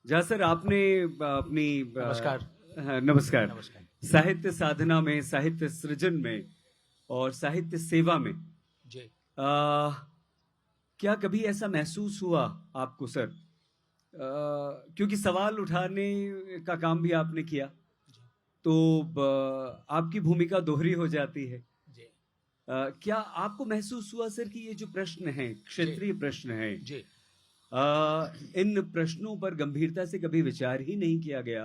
जहाँ सर आपने अपनी नमस्कार। हाँ, नमस्कार। नमस्कार। साहित्य साधना में, साहित्य सृजन में और साहित्य सेवा में जी। क्या कभी ऐसा महसूस हुआ आपको सर, क्योंकि सवाल उठाने का काम भी आपने किया, जी। तो आपकी भूमिका दोहरी हो जाती है। जी। क्या आपको महसूस हुआ सर कि ये जो प्रश्न हैं, क्षेत्रीय प्रश्न हैं, जी। इन प्रश्नों पर गंभीरता से कभी विचार ही नहीं किया गया,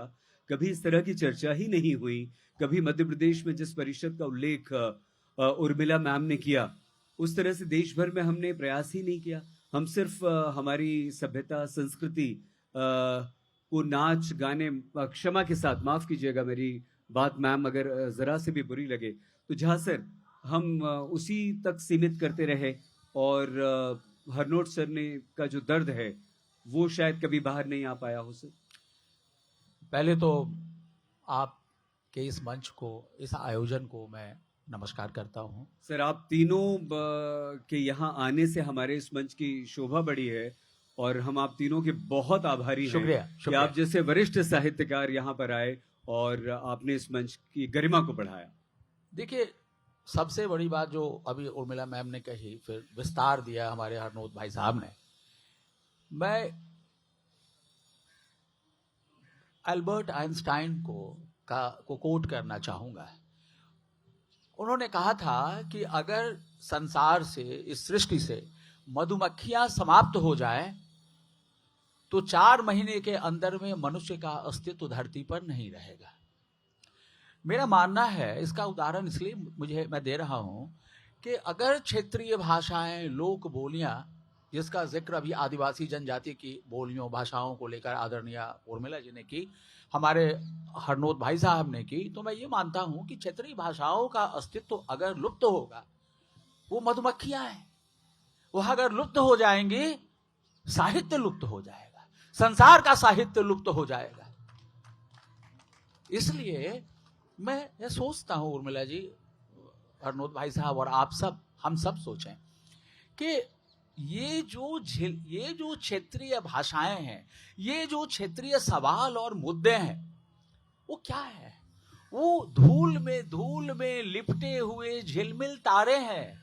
कभी इस तरह की चर्चा ही नहीं हुई, कभी मध्य प्रदेश में जिस परिषद का उल्लेख उर्मिला मैम ने किया, उस तरह से देश भर में हमने प्रयास ही नहीं किया। हम सिर्फ हमारी सभ्यता, संस्कृति को नाच गाने, क्षमा के साथ माफ कीजिएगा मेरी बात मैम अगर जरा से भी बुरी लगे, तो जहाँ सर हम उसी तक सीमित करते रहे और हरनोट सर ने का जो दर्द है वो शायद कभी बाहर नहीं आ पाया हो सर। पहले तो आपके इस मंच को, इस आयोजन को मैं नमस्कार करता हूं। सर आप तीनों के यहाँ आने से हमारे इस मंच की शोभा बढ़ी है और हम आप तीनों के बहुत आभारी हैं शुक्रिया, कि शुक्रिया। आप जैसे वरिष्ठ साहित्यकार यहाँ पर आए और आपने इस मंच की गरिमा को बढ़ाया। देखिए, सबसे बड़ी बात जो अभी उर्मिला मैम ने कही, फिर विस्तार दिया हमारे हरनोट भाई साहब ने, मैं अल्बर्ट आइंस्टाइन को कोट करना चाहूंगा। उन्होंने कहा था कि अगर संसार से, इस सृष्टि से मधुमक्खियां समाप्त हो जाए तो 4 महीने के अंदर में मनुष्य का अस्तित्व धरती पर नहीं रहेगा। मेरा मानना है, इसका उदाहरण इसलिए मैं दे रहा हूं कि अगर क्षेत्रीय भाषाएं, लोक बोलियां, जिसका जिक्र अभी आदिवासी जनजाति की बोलियों, भाषाओं को लेकर आदरणीय उर्मिला जी ने की, हमारे हरनोट भाई साहब ने की, तो मैं ये मानता हूं कि क्षेत्रीय भाषाओं का अस्तित्व अगर लुप्त होगा, वो मधुमक्खियां हैं, वह अगर लुप्त हो जाएंगी, साहित्य लुप्त हो जाएगा, संसार का साहित्य लुप्त हो जाएगा। इसलिए मैं ये सोचता हूं उर्मिला जी, हरनोट भाई साहब और आप सब, हम सब सोचें कि ये जो क्षेत्रीय भाषाएं हैं, ये जो क्षेत्रीय सवाल और मुद्दे हैं, वो क्या है? वो धूल में लिपटे हुए झिलमिल तारे हैं।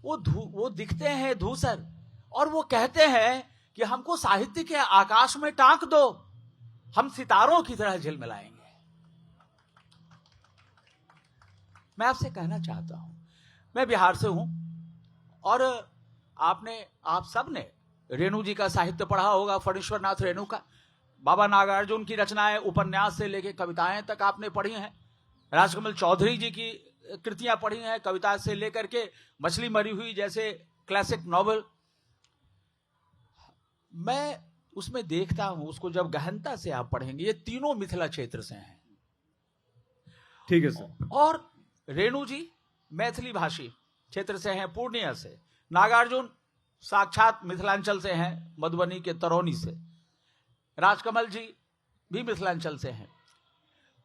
वो दिखते हैं धूसर, और वो कहते हैं कि हमको साहित्य के आकाश में टांक दो, हम सितारों की तरह झिलमिलाएंगे। मैं आपसे कहना चाहता हूं, मैं बिहार से हूं और आप सब ने रेणु जी का साहित्य पढ़ा होगा, फणीश्वर नाथ रेणु का। बाबा नागार्जुन की रचनाएं, उपन्यास से लेकर कविताएं तक आपने पढ़ी हैं। राजकमल चौधरी जी की कृतियां पढ़ी हैं, कविता से लेकर के मछली मरी हुई जैसे क्लासिक नॉवल। मैं उसमें देखता हूं, उसको जब गहनता से आप पढ़ेंगे, ये तीनों मिथिला क्षेत्र से हैं। ठीक है सर। और रेणु जी मैथिली भाषी क्षेत्र से हैं, पूर्णिया से। नागार्जुन साक्षात मिथिलांचल से हैं, मधुबनी के तरौनी से। राजकमल जी भी मिथिलांचल से हैं।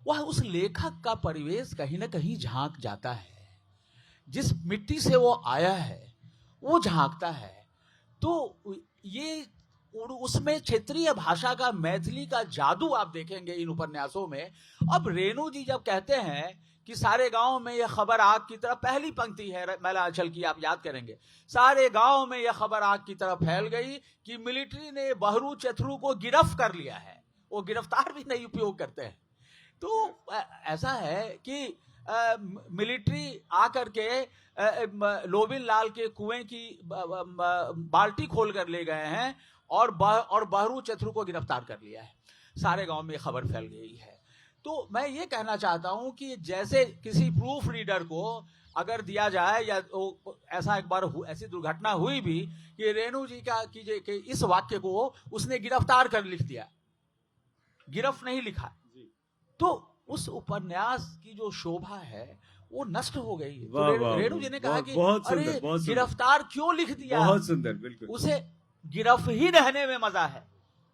वह उस लेखक का परिवेश कहीं ना कहीं झांक जाता है, जिस मिट्टी से वो आया है वो झांकता है। तो ये उसमें क्षेत्रीय भाषा का, मैथिली का जादू आप देखेंगे इन उपन्यासों में। अब रेणु जी जब कहते हैं कि सारे गांव में यह खबर आग की तरह, पहली पंक्ति है मैला आंचल की, आप याद करेंगे, सारे गांव में यह खबर आग की तरह फैल गई कि मिलिट्री ने बहरू चथरू को गिरफ्त कर लिया है। वो गिरफ्तार भी नहीं उपयोग करते हैं। तो ऐसा है कि मिलिट्री आकर के लोबिन लाल के कुएं की बाल्टी खोल कर ले गए हैं और बहरू चथरू को गिरफ्तार कर लिया है। सारे गांव में खबर फैल गई है। तो मैं ये कहना चाहता हूं कि जैसे किसी प्रूफ रीडर को अगर दिया जाए, या ऐसा एक बार ऐसी दुर्घटना हुई भी कि रेणु जी कि इस वाक्य को उसने गिरफ्तार कर लिख दिया, गिरफ्त नहीं लिखा, तो उस उपन्यास की जो शोभा है वो नष्ट हो गई। तो रेणु जी ने कहा कि अरे गिरफ्तार क्यों लिख दिया? बहुत सुंदर, बिल्कुल। उसे गिरफ्त ही रहने में मजा है।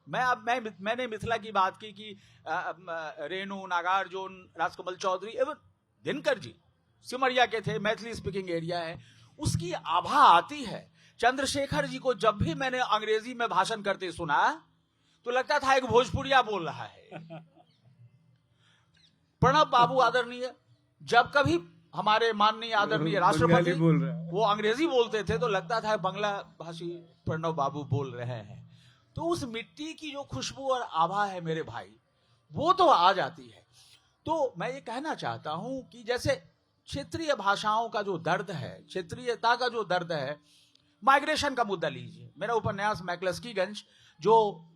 मैंने मिथिला की बात की कि रेणु, नागार्जुन, राजकमल चौधरी एवं दिनकर जी सिमरिया के थे, मैथिली स्पीकिंग एरिया है, उसकी आभा आती है। चंद्रशेखर जी को जब भी मैंने अंग्रेजी में भाषण करते सुना तो लगता था एक भोजपुरिया बोल रहा है। प्रणब बाबू आदरणीय, जब कभी हमारे माननीय आदरणीय राष्ट्रपति बोल रहा है। वो अंग्रेजी बोलते थे तो लगता था बांग्ला भाषी प्रणब बाबू बोल रहे हैं। तो उस मिट्टी की जो खुशबू और आभा है मेरे भाई, वो तो आ जाती है। तो मैं ये कहना चाहता हूं कि जैसे क्षेत्रीय भाषाओं का जो दर्द है, क्षेत्रीयता का जो दर्द है, माइग्रेशन का मुद्दा लीजिए। मेरा उपन्यास मैक्लस्कीगंज, जो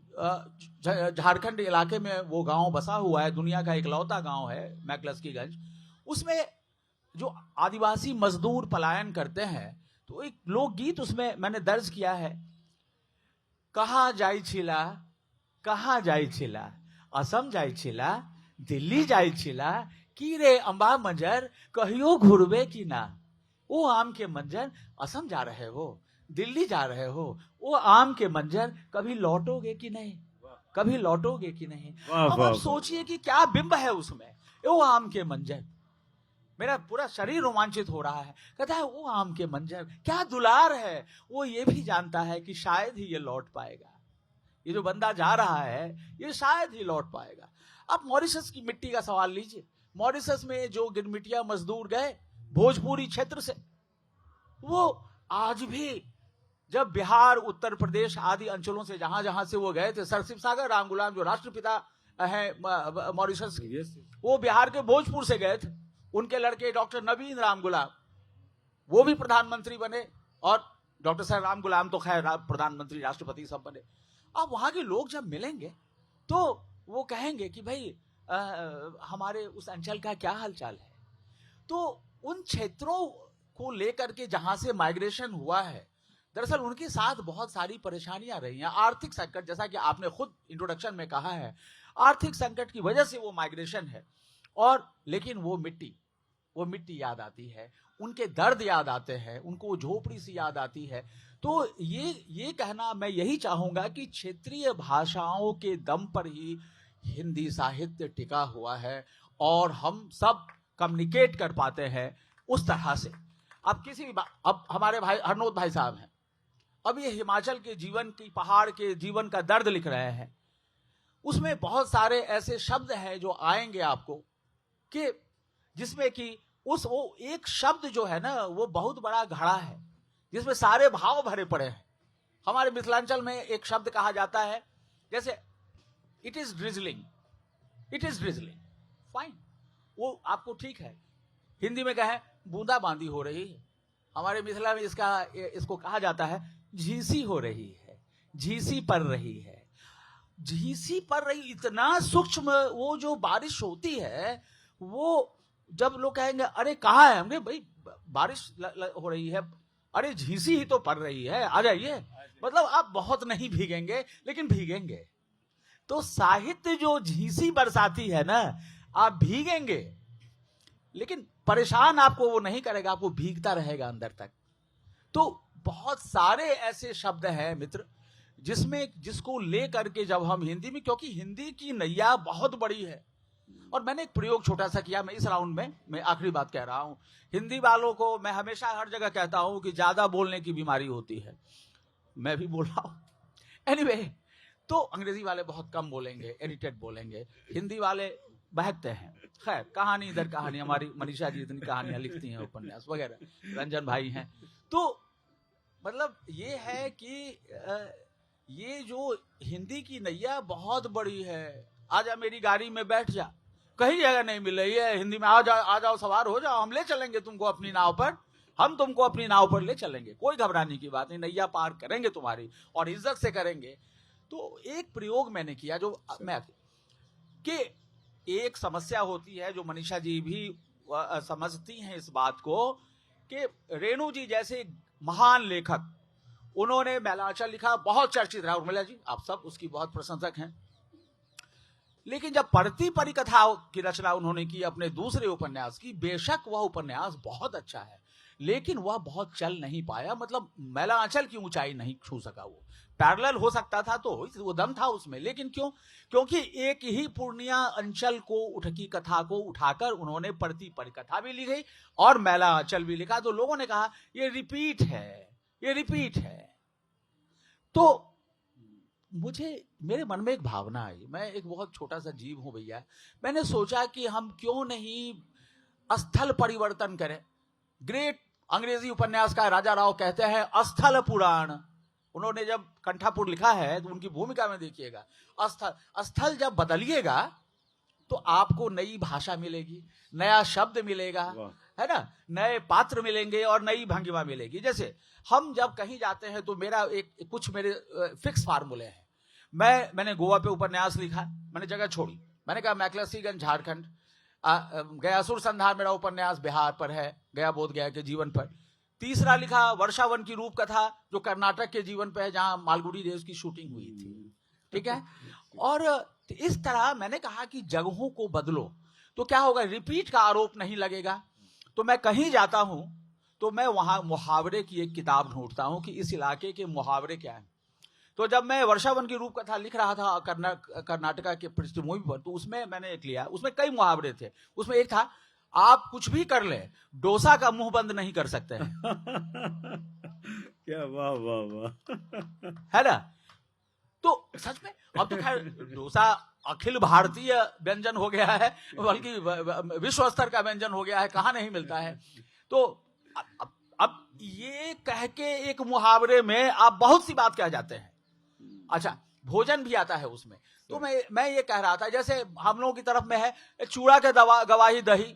झारखंड इलाके में वो गांव बसा हुआ है, दुनिया का इकलौता गांव है मैक्लस्कीगंज, उसमें जो आदिवासी मजदूर पलायन करते हैं, तो एक लोकगीत उसमें मैंने दर्ज किया है। कहाँ जाई छिला, कहाँ जाई छिला, असम जाई छिला, दिल्ली जाई छिला, की रे अंबा मंजर कहियो घुरबे की ना। वो आम के मंजर, असम जा रहे हो, दिल्ली जा रहे हो, वो आम के मंजर कभी लौटोगे कि नहीं, कभी लौटोगे कि नहीं। अब आप सोचिए कि क्या बिंब है उसमें, वो आम के मंजर। मेरा पूरा शरीर रोमांचित हो रहा है। कहता है वो आम के मंजर, क्या दुलार है। वो ये भी जानता है कि शायद ही ये लौट पाएगा, ये जो बंदा जा रहा है ये शायद ही लौट पाएगा। आप मॉरिशस की मिट्टी का सवाल लीजिए। मॉरिशस में जो गिरमिटिया मजदूर गए भोजपुरी क्षेत्र से, वो आज भी जब बिहार, उत्तर प्रदेश आदि अंचलों से जहां जहां से वो गए थे, सर शिव सागर रामगुलाम जो राष्ट्रपिता है मॉरिशस के, वो बिहार के भोजपुर से गए थे। उनके लड़के डॉक्टर नवीन रामगुलाम, वो भी प्रधानमंत्री बने, और डॉक्टर साहब रामगुलाम तो खैर प्रधानमंत्री, राष्ट्रपति सब बने। अब वहां के लोग जब मिलेंगे तो वो कहेंगे कि भाई हमारे उस अंचल का क्या हालचाल है। तो उन क्षेत्रों को लेकर के जहां से माइग्रेशन हुआ है, दरअसल उनके साथ बहुत सारी परेशानियां रही हैं। आर्थिक संकट, जैसा कि आपने खुद इंट्रोडक्शन में कहा है, आर्थिक संकट की वजह से वो माइग्रेशन है। और लेकिन वो मिट्टी याद आती है, उनके दर्द याद आते हैं, उनको झोपड़ी सी याद आती है। तो ये कहना मैं यही चाहूंगा कि क्षेत्रीय भाषाओं के दम पर ही हिंदी साहित्य टिका हुआ है और हम सब कम्युनिकेट कर पाते हैं उस तरह से। अब किसी भी अब हमारे भाई हरनोद भाई साहब हैं, अब ये हिमाचल के जीवन की, पहाड़ के जीवन का दर्द लिख रहे हैं। उसमें बहुत सारे ऐसे शब्द हैं जो आएंगे आपको, कि जिसमें कि वो एक शब्द जो है ना, वो बहुत बड़ा घड़ा है जिसमें सारे भाव भरे पड़े हैं। हमारे मिथिलांचल में एक शब्द कहा जाता है, जैसे it is drizzling, it is drizzling, fine, वो आपको ठीक है। हिंदी में कहें बूंदा बांदी हो रही है, हमारे मिथिला में इसको कहा जाता है झीसी हो रही है, झीसी पड़ रही है। झीसी पड़ रही, इतना सूक्ष्म वो जो बारिश होती है, वो जब लोग कहेंगे अरे कहाँ है, हमने भाई बारिश हो रही है, अरे झीसी ही तो पड़ रही है, आ जाइए। मतलब आप बहुत नहीं भीगेंगे लेकिन भीगेंगे। तो साहित्य जो झीसी बरसाती है ना, आप भीगेंगे लेकिन परेशान आपको वो नहीं करेगा, आपको भीगता रहेगा अंदर तक। तो बहुत सारे ऐसे शब्द हैं मित्र, जिसको लेकर के जब हम हिंदी में, क्योंकि हिंदी की नैया बहुत बड़ी है। और मैंने एक प्रयोग छोटा सा किया, मैं इस राउंड में, मैं आखिरी बात कह रहा हूं, हिंदी वालों को मैं हमेशा हर जगह कहता हूं कि ज्यादा बोलने की बीमारी होती है, मैं भी बोल रहा हूं। एनीवे, तो अंग्रेजी वाले बहुत कम बोलेंगे, एडिटेड बोलेंगे, हिंदी वाले बहकते हैं। खैर, कहानी इधर कहानी, हमारी मनीषा जी इतनी कहानियां लिखती हैं, उपन्यास वगैरह, रंजन भाई हैं। तो मतलब ये है कि ये जो हिंदी की नैया बहुत बड़ी है। आजा मेरी गाड़ी में बैठ जा, कहीं जगह नहीं मिल रही है हिंदी में, आ जाओ सवार हो जाओ, हम ले चलेंगे तुमको अपनी नाव पर, हम तुमको अपनी नाव पर ले चलेंगे, कोई घबराने की बात नहीं, नैया पार करेंगे तुम्हारी और इज्जत से करेंगे। तो एक प्रयोग मैंने किया जो मैं कि एक समस्या होती है जो मनीषा जी भी समझती हैं इस बात को, कि रेणु जी जैसे महान लेखक, उन्होंने मैलांचल लिखा, बहुत चर्चित रहा, उर्मिला जी आप सब उसकी बहुत प्रशंसक हैं। लेकिन जब पढ़ती परिकथा की रचना उन्होंने की अपने दूसरे उपन्यास की, बेशक वह उपन्यास बहुत अच्छा है, लेकिन वह बहुत चल नहीं पाया, मतलब मैलांचल की ऊंचाई नहीं छू सका। वो पैरेलल हो सकता था तो वो दम था उसमें, लेकिन क्यों? क्योंकि एक ही पूर्णिया अंचल की कथा को उठाकर उन्होंने पढ़ती परिकथा भी लिखी और मैलांचल भी लिखा। तो लोगों ने कहा ये रिपीट है, ये रिपीट है। तो मुझे मेरे मन में एक भावना आई, मैं एक बहुत छोटा सा जीव हूं भैया, मैंने सोचा कि हम क्यों नहीं स्थल परिवर्तन करें। ग्रेट अंग्रेजी उपन्यासकार राजा राव कहते हैं स्थल पुराण, उन्होंने जब कंठापुर लिखा है तो उनकी भूमिका में देखिएगा, स्थल जब बदलिएगा तो आपको नई भाषा मिलेगी, नया शब्द मिलेगा, है ना, नए पात्र मिलेंगे और नई भंगिमा मिलेगी। जैसे हम जब कहीं जाते हैं तो मेरा कुछ मेरे फिक्स फार्मूले हैं। मैंने गोवा पे उपन्यास लिखा, मैंने जगह छोड़ी, मैंने कहा मैक्लसीगंज झारखंड, गया असुर संधान मेरा उपन्यास बिहार पर है, गया बोध गया के जीवन पर। तीसरा लिखा वर्षावन की रूप कथा जो कर्नाटक के जीवन पे है, जहां मालगुडी डेज की शूटिंग हुई थी, ठीक है। और इस तरह मैंने कहा कि जगहों को बदलो तो क्या होगा, रिपीट का आरोप नहीं लगेगा। तो मैं कहीं जाता हूं तो मैं वहां मुहावरे की एक किताब ढूंढता हूं कि इस इलाके के मुहावरे क्या हैं। तो जब मैं वर्षावन की रूप कथा लिख रहा था कर्नाटका के पृष्ठभूमि पर, तो उसमें मैंने एक लिया, उसमें कई मुहावरे थे। उसमें एक था, आप कुछ भी कर ले डोसा का मुंह बंद नहीं कर सकते हैं। क्या वाह वाह वाह, है ना। तो सच में अब तो खैर डोसा अखिल भारतीय व्यंजन हो गया है, बल्कि विश्व स्तर का व्यंजन हो गया है, कहाँ नहीं मिलता है। तो अब ये कह के एक मुहावरे में आप बहुत सी बात कह जाते हैं। अच्छा, भोजन भी आता है उसमें। तो मैं ये कह रहा था, जैसे हम लोगों की तरफ में है चूड़ा के गवाही दही,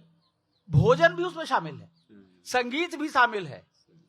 भोजन भी उसमें शामिल है, संगीत भी शामिल है,